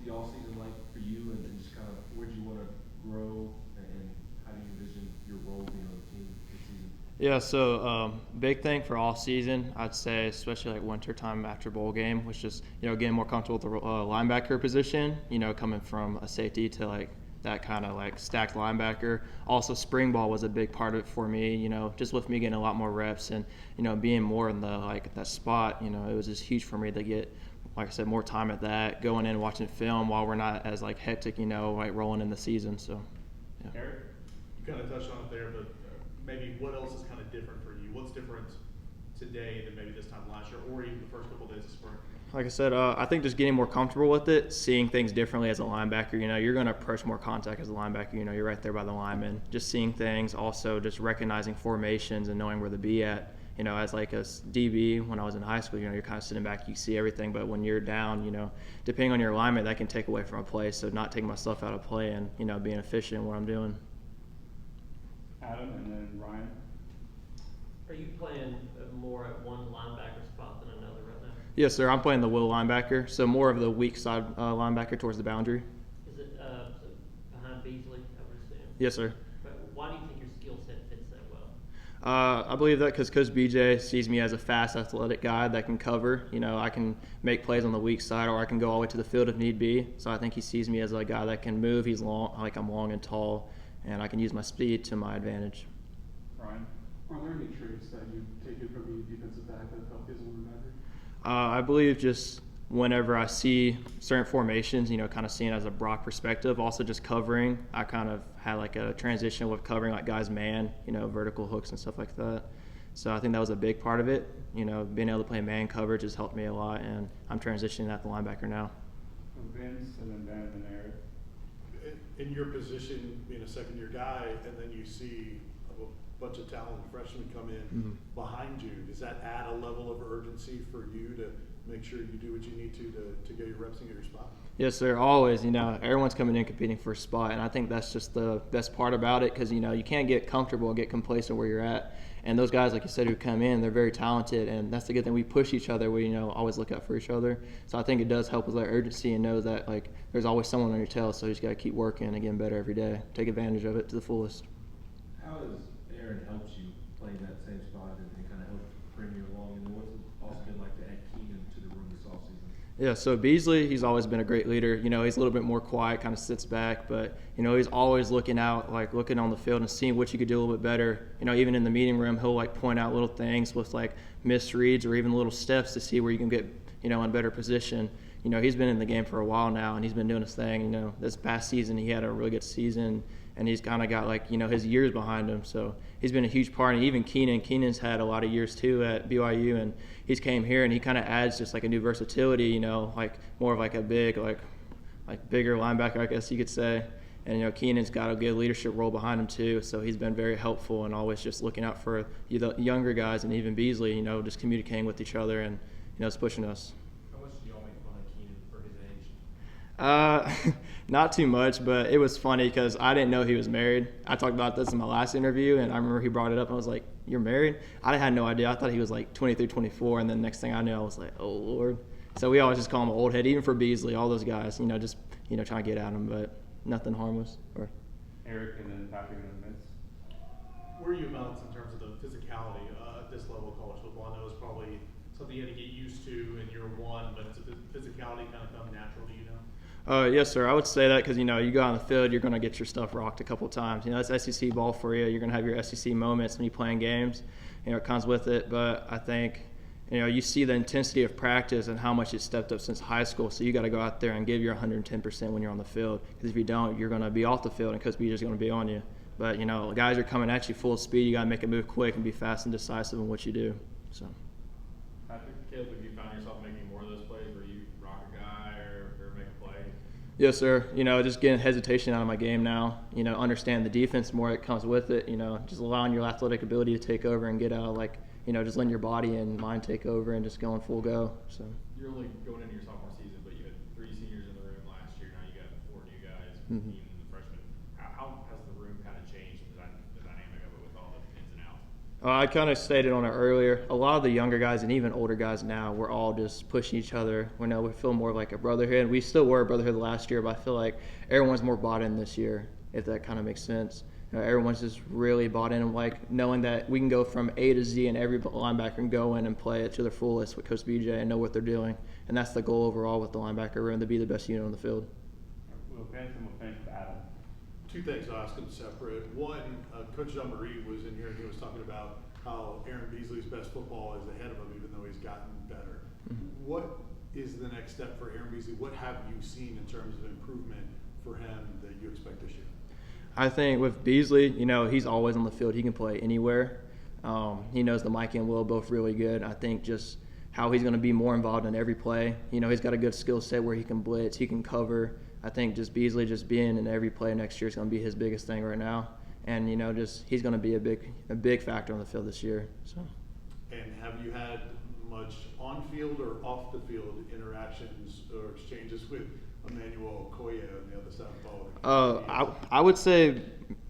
the off season like for you, and just kind of where do you want to grow, and how do you envision your role being on the team this season? Yeah, so big thing for all season, I'd say, especially like winter time after bowl game, was just getting more comfortable with the linebacker position. Coming from a safety to like that kind of like stacked linebacker. Also, spring ball was a big part of it for me. Just with me getting a lot more reps and being more in the like that spot. It was just huge for me to get, like I said, more time at that, going in and watching film while we're not as like hectic, like rolling in the season. So, yeah. Eric, you kind of touched on it there, but maybe what else is kind of different for you? What's different today than maybe this time last year, or even the first couple of days of spring? Like I said, I think just getting more comfortable with it, seeing things differently as a linebacker. You're going to approach more contact as a linebacker. You're right there by the lineman. Just seeing things, also just recognizing formations and knowing where to be at. As like a DB, when I was in high school, you're kind of sitting back, you see everything. But when you're down, depending on your alignment, that can take away from a play. So not taking myself out of play and, being efficient in what I'm doing. Adam, and then Ryan. Are you playing more at one linebacker spot than another right now? Yes, sir. I'm playing the will linebacker, so more of the weak side linebacker towards the boundary. Is it behind Beasley, I would assume? Yes, sir. But why do you think your skill set fits that well? I believe that because Coach BJ sees me as a fast, athletic guy that can cover. I can make plays on the weak side, or I can go all the way to the field if need be. So I think he sees me as a guy that can move. He's long, like I'm long and tall, and I can use my speed to my advantage. Ryan. Are there any traits that you've taken from the defensive back that help you as a linebacker? I believe just whenever I see certain formations, kind of seeing it as a Brock perspective. Also just covering. I kind of had like a transition with covering like guys man, vertical hooks and stuff like that. So I think that was a big part of it. Being able to play man coverage has helped me a lot, and I'm transitioning at the linebacker now. Vince, and then Ben, and then Eric. In your position, being a second-year guy, and then you see a bunch of talented freshmen come in behind you, does that add a level of urgency for you to make sure you do what you need to get your reps and get your spot? Yes, sir. Always. Everyone's coming in competing for a spot, and I think that's just the best part about it because, you can't get comfortable and get complacent where you're at. And those guys, like you said, who come in, they're very talented, and that's the good thing. We push each other. We, always look out for each other. So I think it does help with that urgency and know that, like, there's always someone on your tail, so you just got to keep working and getting better every day. Take advantage of it to the fullest. How has Aaron helped you playing that same spot and kind of help bring you along? And then what's it also been like to add Keenan to the room this offseason? Yeah, so Beasley, he's always been a great leader. He's a little bit more quiet, kind of sits back, but, he's always looking out, like looking on the field and seeing what you could do a little bit better. Even in the meeting room, he'll like point out little things with like misreads or even little steps to see where you can get, in a better position. He's been in the game for a while now, and he's been doing his thing. This past season, he had a really good season, and he's kind of got like, his years behind him. So he's been a huge part. And even Keenan's had a lot of years too at BYU, and he's came here and he kind of adds just like a new versatility, like more of like a big, like bigger linebacker, I guess you could say. And, Keenan's got a good leadership role behind him too. So he's been very helpful and always just looking out for the younger guys, and even Beasley, just communicating with each other and, it's pushing us. Not too much, but it was funny because I didn't know he was married. I talked about this in my last interview, and I remember he brought it up, and I was like, "You're married?" I had no idea. I thought he was like 23, 24, and then next thing I knew, I was like, "Oh, Lord." So we always just call him an old head, even for Beasley, all those guys, just, trying to get at him, but nothing harmless. Eric, and then Patrick, and then Vince. Where are you about in terms of the physicality at this level of college football? I know it's probably something you had to get used to in year one, but does the physicality kind of come natural to you now? Yes, sir. I would say that because, you go on the field, you're going to get your stuff rocked a couple of times. That's SEC ball for you. You're going to have your SEC moments when you're playing games. It comes with it. But I think, you see the intensity of practice and how much it's stepped up since high school. So you got to go out there and give your 110% when you're on the field. Because if you don't, you're going to be off the field, and Coach B is going to be on you. But, guys are coming at you full speed. You got to make a move quick and be fast and decisive in what you do. So. Patrick. Caleb, have you found yourself making more of those plays where you rock a guy or make a play? Yes, sir. Just getting hesitation out of my game now. Understand the defense more that comes with it. Just allowing your athletic ability to take over and get out. Just letting your body and mind take over and just going full go. So. You're only going into your sophomore season, but you had 3 seniors in the room last year. Now you got 4 new guys, Mm-hmm. even the freshmen. How has the room kind of changed the dynamic of it with all the ins and outs? I kind of stated on it earlier. A lot of the younger guys and even older guys now, we're all just pushing each other. We feel more like a brotherhood. We still were a brotherhood last year, but I feel like everyone's more bought in this year, if that kind of makes sense. Everyone's just really bought in, like knowing that we can go from A to Z and every linebacker can go in and play it to their fullest with Coach BJ and know what they're doing. And that's the goal overall with the linebacker room, to be the best unit on the field. We'll finish and we'll finish with Adam. Two things I'll ask them separate. One, Coach Jean-Marie was in here and he was talking about how Aaron Beasley's best football is ahead of him, even though he's gotten better. Mm-hmm. What is the next step for Aaron Beasley? What have you seen in terms of improvement for him that you expect this year? I think with Beasley, he's always on the field. He can play anywhere. He knows the Mike and Will both really good. I think just how he's going to be more involved in every play. He's got a good skill set where he can blitz, he can cover. I think just Beasley just being in every play next year is going to be his biggest thing right now. And, he's going to be a big factor on the field this year. So. And have you had much on-field or off-the-field interactions or exchanges with Emmanuel Okoye on the other side of the ball? I would say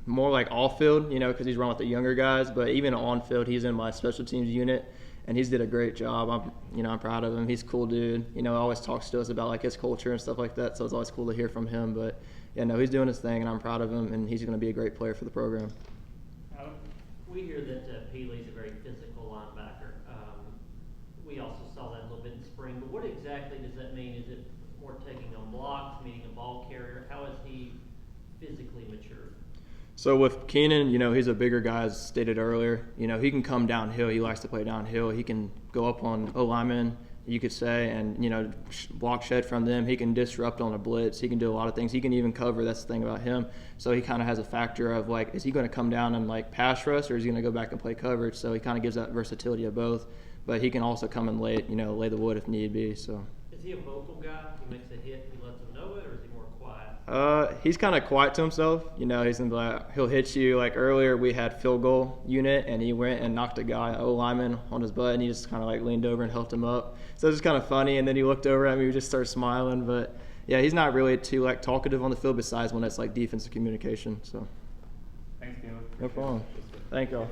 more like off-field, because he's running with the younger guys. But even on-field, he's in my special teams unit. And he's did a great job. I'm proud of him. He's a cool dude. Always talks to us about like his culture and stuff like that. So it's always cool to hear from him. But he's doing his thing, and I'm proud of him. And he's going to be a great player for the program. Adam? We hear that Peely's a very physical linebacker. We also saw that a little bit in spring. But what exactly does that mean? Is it more taking on blocks, meeting a ball carrier? How is he physically matured? So with Keenan, he's a bigger guy, as stated earlier. He can come downhill. He likes to play downhill. He can go up on O-linemen, you could say, and, block shed from them. He can disrupt on a blitz. He can do a lot of things. He can even cover. That's the thing about him. So he kind of has a factor of, like, is he going to come down and, like, pass rush, or is he going to go back and play coverage? So he kind of gives that versatility of both. But he can also come and lay the wood if need be. So. Is he a vocal guy? He makes a hit, he lets them know it, or is he more quiet? He's kind of quiet to himself. He's gonna be like, he'll hit you. Like earlier, we had field goal unit, and he went and knocked a guy, O-lineman, on his butt, and he just kind of like leaned over and helped him up. So it was kind of funny. And then he looked over at me, we just started smiling. But yeah, he's not really too like talkative on the field, besides when it's like defensive communication. So Thanks, Caleb. no problem. Thank y'all.